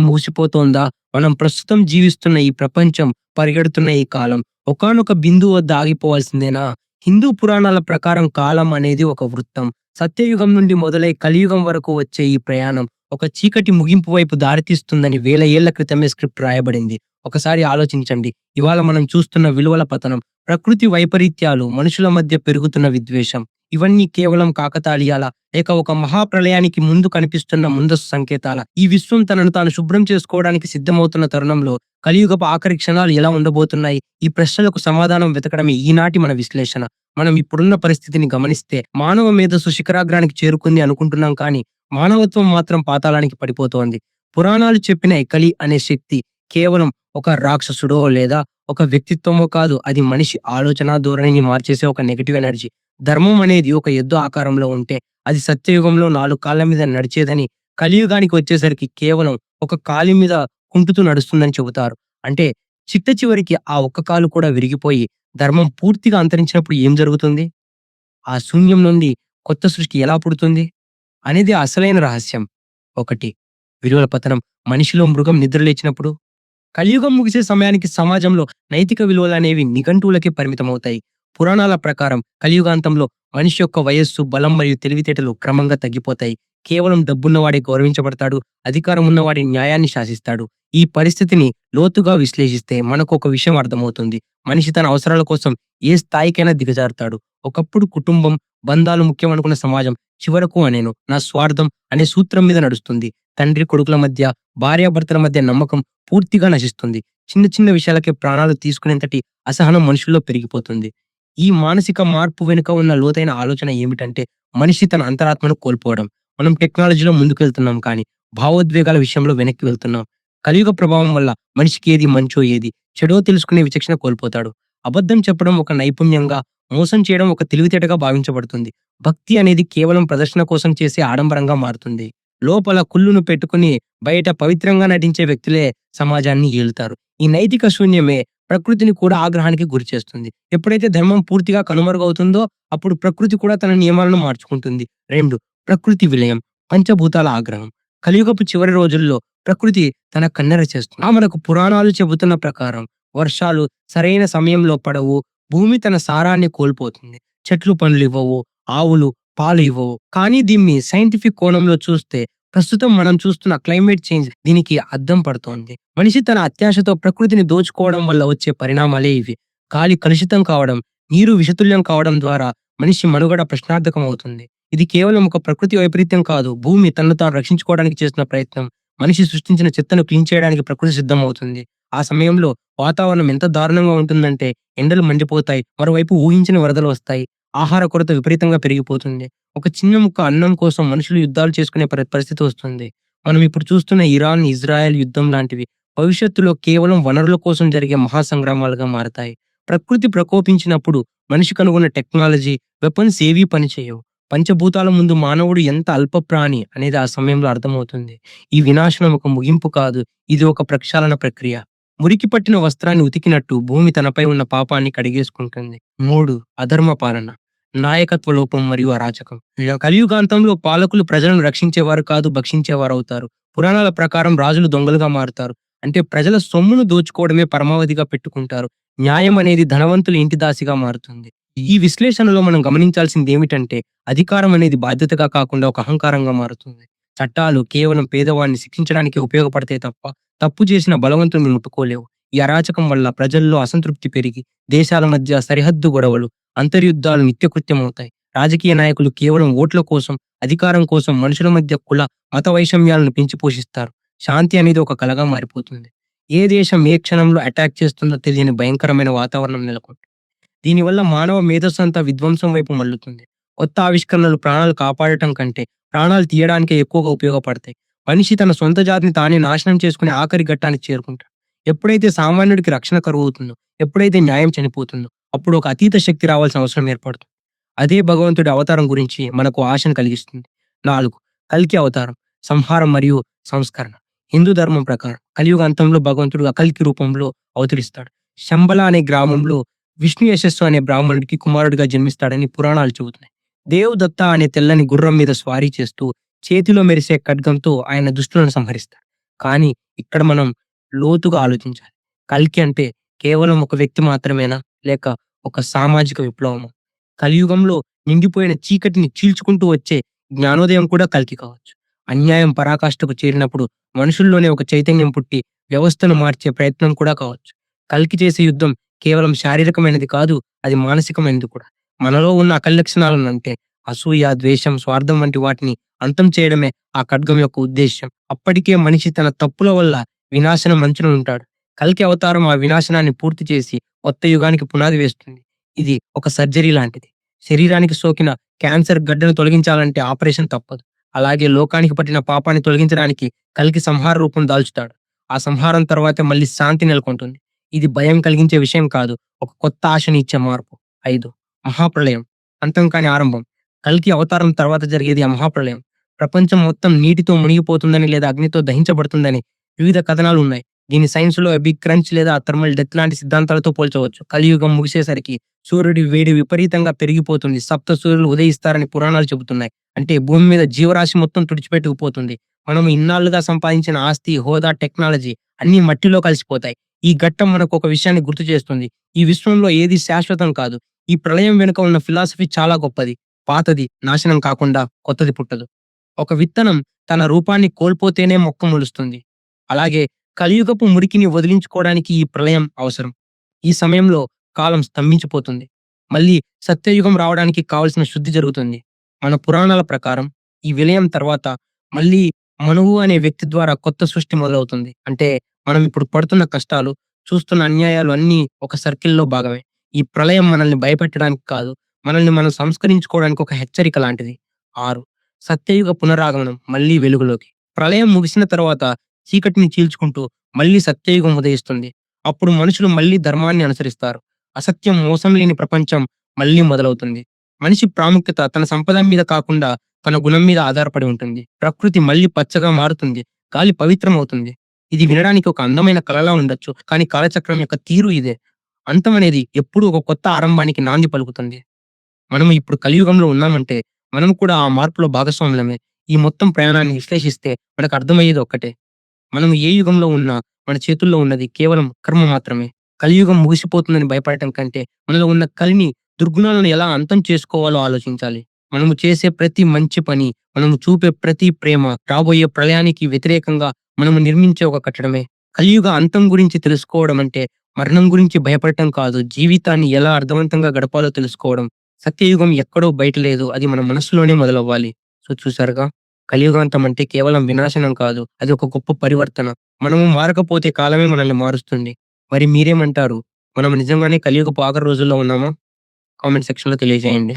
ముగిసిపోతోందా? మనం ప్రస్తుతం జీవిస్తున్న ఈ ప్రపంచం, పరిగెడుతున్న ఈ కాలం ఒకానొక బిందువు వద్ద ఆగిపోవాల్సిందేనా? హిందూ పురాణాల ప్రకారం కాలం అనేది ఒక వృత్తం. సత్యయుగం నుండి మొదలై కలియుగం వరకు వచ్చే ఈ ప్రయాణం ఒక చీకటి ముగింపు వైపు దారితీస్తుందని వేల ఏళ్ల క్రితమే స్క్రిప్ట్ రాయబడింది. ఒకసారి ఆలోచించండి. ఇవాళ మనం చూస్తున్న విలువల పతనం, ప్రకృతి వైపరీత్యాలు, మనుషుల మధ్య పెరుగుతున్న విద్వేషం ఇవన్నీ కేవలం కాకతాళీయాలా? లేక ఒక మహాప్రళయానికి ముందు కనిపిస్తున్న ముందస్తు సంకేతాలా? ఈ విశ్వం తనను తాను శుభ్రం చేసుకోవడానికి సిద్ధమవుతున్న తరుణంలో కలియుగపు ఆఖరి క్షణాలు ఎలా ఉండబోతున్నాయి? ఈ ప్రశ్నలకు సమాధానం వెతకడమే ఈనాటి మన విశ్లేషణ. మనం ఇప్పుడున్న పరిస్థితిని గమనిస్తే మానవ మేధస్సు శిఖరాగ్రానికి చేరుకుంది అనుకుంటున్నాం కానీ మానవత్వం మాత్రం పాతాళానికి పడిపోతోంది. పురాణాలు చెప్పిన ఈ కలి అనే శక్తి కేవలం ఒక రాక్షసుడో లేదా ఒక వ్యక్తిత్వమో కాదు. అది మనిషి ఆలోచన ధోరణిని మార్చేసే ఒక నెగెటివ్ ఎనర్జీ. ధర్మం అనేది ఒక ఎద్దు ఆకారంలో ఉంటే అది సత్యయుగంలో 4 కాళ్ళ మీద నడిచేదని, కలియుగానికి వచ్చేసరికి కేవలం ఒక కాలి మీద కుంటుతూ నడుస్తుందని చెబుతారు. అంటే చిట్ట చివరికి ఆ ఒక్క కాలు కూడా విరిగిపోయి ధర్మం పూర్తిగా అంతరించినప్పుడు ఏం జరుగుతుంది? ఆ శూన్యం నుండి కొత్త సృష్టి ఎలా పుడుతుంది? అనేది అసలైన రహస్యం. 1. విలువల పతనం. మనిషిలో మృగం నిద్రలేచినప్పుడు కలియుగం ముగిసే సమయానికి సమాజంలో నైతిక విలువలనేవి నిఘంటువులకే పరిమితమవుతాయి. పురాణాల ప్రకారం కలియుగాంతంలో మనిషి యొక్క వయస్సు, బలం మరియు తెలివితేటలు క్రమంగా తగ్గిపోతాయి. కేవలం డబ్బున్నవాడే గౌరవించబడతాడు. అధికారం ఉన్నవాడి న్యాయాన్ని శాసిస్తాడు. ఈ పరిస్థితిని లోతుగా విశ్లేషిస్తే మనకు ఒక విషయం అర్థమవుతుంది. మనిషి తన అవసరాల కోసం ఏ స్థాయికైనా దిగజారుతాడు. ఒకప్పుడు కుటుంబం, బంధాలు ముఖ్యమనుకున్న సమాజం చివరకు నా స్వార్థం అనే సూత్రం మీద నడుస్తుంది. తండ్రి కొడుకుల మధ్య, భార్యాభర్తల మధ్య నమ్మకం పూర్తిగా నశిస్తుంది. చిన్న చిన్న విషయాలకే ప్రాణాలు తీసుకునేంతటి అసహనం మనుషుల్లో పెరిగిపోతుంది. ఈ మానసిక మార్పు వెనుక ఉన్న లోతైన ఆలోచన ఏమిటంటే మనిషి తన అంతరాత్మను కోల్పోవడం. మనం టెక్నాలజీలో ముందుకెళ్తున్నాం కానీ భావోద్వేగాల విషయంలో వెనక్కి వెళ్తున్నాం. కలియుగ ప్రభావం వల్ల మనిషికి ఏది మంచో ఏది చెడో తెలుసుకునే విచక్షణ కోల్పోతాడు. అబద్ధం చెప్పడం ఒక నైపుణ్యంగా, మోసం చేయడం ఒక తెలివితేటగా భావించబడుతుంది. భక్తి అనేది కేవలం ప్రదర్శన కోసం చేసే ఆడంబరంగా మారుతుంది. లోపల కుళ్ళును పెట్టుకుని బయట పవిత్రంగా నటించే వ్యక్తులే సమాజాన్ని ఏలుతారు. ఈ నైతిక శూన్యమే ప్రకృతిని కూడా ఆగ్రహానికి గురిచేస్తుంది. ఎప్పుడైతే ధర్మం పూర్తిగా కనుమరుగవుతుందో అప్పుడు ప్రకృతి కూడా తన నియమాలను మార్చుకుంటుంది. 2. ప్రకృతి విలయం, పంచభూతాల ఆగ్రహం. కలియుగపు చివరి రోజుల్లో ప్రకృతి తన కన్నెర చేస్తుంది. మనకు పురాణాలు చెబుతున్న ప్రకారం వర్షాలు సరైన సమయంలో పడవు, భూమి తన సారాన్ని కోల్పోతుంది, చెట్లు పండ్లు ఇవ్వవు, ఆవులు పాలు ఇవ్వవు. కానీ దీన్ని సైంటిఫిక్ కోణంలో చూస్తే ప్రస్తుతం మనం చూస్తున్న క్లైమేట్ చేంజ్ దీనికి అద్దం పడుతోంది. మనిషి తన అత్యాశతో ప్రకృతిని దోచుకోవడం వల్ల వచ్చే పరిణామాలే ఇవి. గాలి కలుషితం కావడం, నీరు విషతుల్యం కావడం ద్వారా మనిషి మనుగడ ప్రశ్నార్థకం అవుతుంది. ఇది కేవలం ఒక ప్రకృతి వైపరీత్యం కాదు. భూమి తనను తాను రక్షించుకోవడానికి చేస్తున్న ప్రయత్నం. మనిషి సృష్టించిన చెత్తను క్లీన్ చేయడానికి ప్రకృతి సిద్ధమవుతుంది. ఆ సమయంలో వాతావరణం ఎంత దారుణంగా ఉంటుందంటే ఎండలు మండిపోతాయి. మరోవైపు ఊహించని వరదలు వస్తాయి. ఆహార కొరత విపరీతంగా పెరిగిపోతుంది. ఒక చిన్న ముక్క అన్నం కోసం మనుషులు యుద్ధాలు చేసుకునే పరిస్థితి వస్తుంది. మనం ఇప్పుడు చూస్తున్న ఇరాన్, ఇజ్రాయెల్ యుద్ధం లాంటివి భవిష్యత్తులో కేవలం వనరుల కోసం జరిగే మహాసంగ్రామాలుగా మారతాయి. ప్రకృతి ప్రకోపించినప్పుడు మనిషి కనుగొన్న టెక్నాలజీ, వెపన్స్ ఏవీ పనిచేయవు. పంచభూతాల ముందు మానవుడు ఎంత అల్ప ప్రాణి అనేది ఆ సమయంలో అర్థమవుతుంది. ఈ వినాశనం ఒక ముగింపు కాదు, ఇది ఒక ప్రక్షాళన ప్రక్రియ. మురికి పట్టిన వస్త్రాన్ని ఉతికినట్టు భూమి తనపై ఉన్న పాపాన్ని కడిగేసుకుంటుంది. 3. అధర్మ పాలన, నాయకత్వ లోపం మరియు అరాచకం. కలియుగాంతంలో పాలకులు ప్రజలను రక్షించేవారు కాదు, భక్షించేవారు అవుతారు. పురాణాల ప్రకారం రాజులు దొంగలుగా మారుతారు. అంటే ప్రజల సొమ్మును దోచుకోవడమే పరమావధిగా పెట్టుకుంటారు. న్యాయం అనేది ధనవంతుల ఇంటి దాసిగా మారుతుంది. ఈ విశ్లేషణలో మనం గమనించాల్సింది ఏమిటంటే అధికారం అనేది బాధ్యతగా కాకుండా ఒక అహంకారంగా మారుతుంది. చట్టాలు కేవలం పేదవాడిని శిక్షించడానికి ఉపయోగపడితే తప్ప తప్పు చేసిన బలవంతుని ముట్టుకోలేవు. ఈ అరాచకం వల్ల ప్రజల్లో అసంతృప్తి పెరిగి దేశాల మధ్య సరిహద్దు గొడవలు, అంతర్యుద్ధాలు నిత్యకృత్యమవుతాయి. రాజకీయ నాయకులు కేవలం ఓట్ల కోసం, అధికారం కోసం మనుషుల మధ్య కుల, మత వైషమ్యాలను పెంచి పోషిస్తారు. శాంతి అనేది ఒక కలగా మారిపోతుంది. ఏ దేశం ఏ క్షణంలో అటాక్ చేస్తుందో తెలియని భయంకరమైన వాతావరణం నెలకొంటుంది. దీనివల్ల మానవ మేధస్సు అంతా విధ్వంసం వైపు మల్లుతుంది. కొత్త ఆవిష్కరణలు ప్రాణాలు కాపాడటం కంటే ప్రాణాలు తీయడానికే ఎక్కువగా ఉపయోగపడతాయి. మనిషి తన సొంత జాతిని తానే నాశనం చేసుకునే ఆఖరి ఘట్టానికి చేరుకుంటాడు. ఎప్పుడైతే సామాన్యుడికి రక్షణ కరువవుతుందో, ఎప్పుడైతే న్యాయం చనిపోతుందో అప్పుడు ఒక అతీత శక్తి రావాల్సిన అవసరం ఏర్పడుతుంది. అదే భగవంతుడి అవతారం గురించి మనకు ఆశను కలిగిస్తుంది. 4. కల్కి అవతారం, సంహారం మరియు సంస్కరణ. హిందూ ధర్మం ప్రకారం కలియుగ అంతంలో భగవంతుడు అకల్కి రూపంలో అవతరిస్తాడు. శంబల అనే గ్రామంలో విష్ణు యశస్సు అనే బ్రాహ్మణుడికి కుమారుడిగా జన్మిస్తాడని పురాణాలు చెబుతున్నాయి. దేవదత్త అనే తెల్లని గుర్రం మీద స్వారీ చేస్తూ చేతిలో మెరిసే ఖడ్గంతో ఆయన దుష్టులను సంహరిస్తాడు. కానీ ఇక్కడ మనం లోతుగా ఆలోచించాలి. కల్కి అంటే కేవలం ఒక వ్యక్తి మాత్రమేనా? లేక ఒక సామాజిక విప్లవమా? కలియుగంలో నిండిపోయిన చీకటిని చీల్చుకుంటూ వచ్చే జ్ఞానోదయం కూడా కల్కి కావచ్చు. అన్యాయం పరాకాష్ఠకు చేరినప్పుడు మనుషుల్లోనే ఒక చైతన్యం పుట్టి వ్యవస్థను మార్చే ప్రయత్నం కూడా కావచ్చు. కల్కి చేసే యుద్ధం కేవలం శారీరకమైనది కాదు, అది మానసికమైనది కూడా. మనలో ఉన్న అకల్లక్షణాలను అంటే అసూయ, ద్వేషం, స్వార్థం వంటి వాటిని అంతం చేయడమే ఆ ఖడ్గం యొక్క ఉద్దేశ్యం. అప్పటికే మనిషి తన తప్పుల వల్ల వినాశనం అంచున ఉంటాడు. కల్కి అవతారం ఆ వినాశనాన్ని పూర్తి చేసి కొత్త యుగానికి పునాది వేస్తుంది. ఇది ఒక సర్జరీ లాంటిది. శరీరానికి సోకిన క్యాన్సర్ గడ్డను తొలగించాలంటే ఆపరేషన్ తప్పదు. అలాగే లోకానికి పట్టిన పాపాన్ని తొలగించడానికి కల్కి సంహార రూపం దాల్చుతాడు. ఆ సంహారం తర్వాతే మళ్ళీ శాంతి నెలకొంటుంది. ఇది భయం కలిగించే విషయం కాదు. ఒక కొత్త ఆశని ఇచ్చే మార్పు. 5. మహాప్రళయం. అంతం కాని ఆరంభం. కల్కి అవతారం తర్వాత జరిగేది ఆ మహాప్రళయం. ప్రపంచం మొత్తం నీటితో మునిగిపోతుందని లేదా అగ్నితో దహించబడుతుందని వివిధ కథనాలు ఉన్నాయి. దీన్ని సైన్స్‌లో బిగ్ క్రంచ్ లేదా థర్మల్ డెత్ లాంటి సిద్ధాంతాలతో పోల్చవచ్చు. కలియుగం ముగిసేసరికి సూర్యుడి వేడి విపరీతంగా పెరిగిపోతుంది. సప్త సూర్యులు ఉదయిస్తారని పురాణాలు చెబుతున్నాయి. అంటే భూమి మీద జీవరాశి మొత్తం తుడిచిపెట్టుకుపోతుంది. మనం ఇన్నాళ్లుగా సంపాదించిన ఆస్తి, హోదా, టెక్నాలజీ అన్నీ మట్టిలో కలిసిపోతాయి. ఈ ఘట్టం మనకు ఒక విషయాన్ని గుర్తు చేస్తుంది. ఈ విశ్వంలో ఏది శాశ్వతం కాదు. ఈ ప్రళయం వెనుక ఉన్న ఫిలాసఫీ చాలా గొప్పది. పాతది నాశనం కాకుండా కొత్తది పుట్టదు. ఒక విత్తనం తన రూపాన్ని కోల్పోతేనే మొక్క మొలుస్తుంది. అలాగే కలియుగపు మురికిని వదిలించుకోవడానికి ఈ ప్రళయం అవసరం. ఈ సమయంలో కాలం స్తంభించిపోతుంది. మళ్ళీ సత్యయుగం రావడానికి కావలసిన శుద్ధి జరుగుతుంది. మన పురాణాల ప్రకారం ఈ విలయం తర్వాత మళ్ళీ మనువు అనే వ్యక్తి ద్వారా కొత్త సృష్టి మొదలవుతుంది. అంటే మనం ఇప్పుడు పడుతున్న కష్టాలు, చూస్తున్న అన్యాయాలు అన్నీ ఒక సర్కిల్‌లో భాగమే. ఈ ప్రళయం మనల్ని భయపెట్టడానికి కాదు, మనల్ని మనం సంస్కరించుకోవడానికి ఒక హెచ్చరిక లాంటిది. 6. సత్యయుగ పునరాగమనం మళ్ళీ వెలుగులోకి. ప్రళయం ముగిసిన తర్వాత చీకటిని చీల్చుకుంటూ మళ్ళీ సత్యయుగం ఉదయిస్తుంది. అప్పుడు మనుషులు మళ్ళీ ధర్మాన్ని అనుసరిస్తారు. అసత్యం, మోసం లేని ప్రపంచం మళ్ళీ మొదలవుతుంది. మనిషి ప్రాముఖ్యత తన సంపద మీద కాకుండా తన గుణం మీద ఆధారపడి ఉంటుంది. ప్రకృతి మళ్ళీ పచ్చగా మారుతుంది. గాలి పవిత్రమవుతుంది. ఇది వినడానికి ఒక అందమైన కలలా ఉండొచ్చు. కానీ కాలచక్రం యొక్క తీరు ఇదే. అంతం అనేది ఎప్పుడూ ఒక కొత్త ఆరంభానికి నాంది పలుకుతుంది. మనం ఇప్పుడు కలియుగంలో ఉన్నామంటే, మనం కూడా ఆ మార్పులో భాగస్వాములమే. ఈ మొత్తం ప్రయాణాన్ని విశ్లేషిస్తే మనకు అర్థమయ్యేది ఒక్కటే. మనం ఏ యుగంలో ఉన్నా మన చేతుల్లో ఉన్నది కేవలం కర్మ మాత్రమే. కలియుగం ముగిసిపోతుందని భయపడటం కంటే, మనలో ఉన్న కలిని, దుర్గుణాలను ఎలా అంతం చేసుకోవాలో ఆలోచించాలి. మనము చేసే ప్రతి మంచి పని, మనము చూపే ప్రతి ప్రేమ, రాబోయే ప్రళయానికి వ్యతిరేకంగా మనము నిర్మించే ఒక కట్టడమే. కలియుగ అంతం గురించి తెలుసుకోవడం అంటే, మరణం గురించి భయపడటం కాదు, జీవితాన్ని ఎలా అర్థవంతంగా గడపాలో తెలుసుకోవడం. సత్యయుగం ఎక్కడో బయట లేదు. అది మన మనస్సులోనే మొదలవ్వాలి. సో చూసారుగా, కలియుగాంతం అంటే కేవలం వినాశనం కాదు. అది ఒక గొప్ప పరివర్తన. మనము మారకపోతే కాలమే మనల్ని మారుస్తుంది. మరి మీరేమంటారు? మనం నిజంగానే కలియుగపు ఆఖరి రోజుల్లో ఉన్నామా? కామెంట్ సెక్షన్‌లో తెలియజేయండి.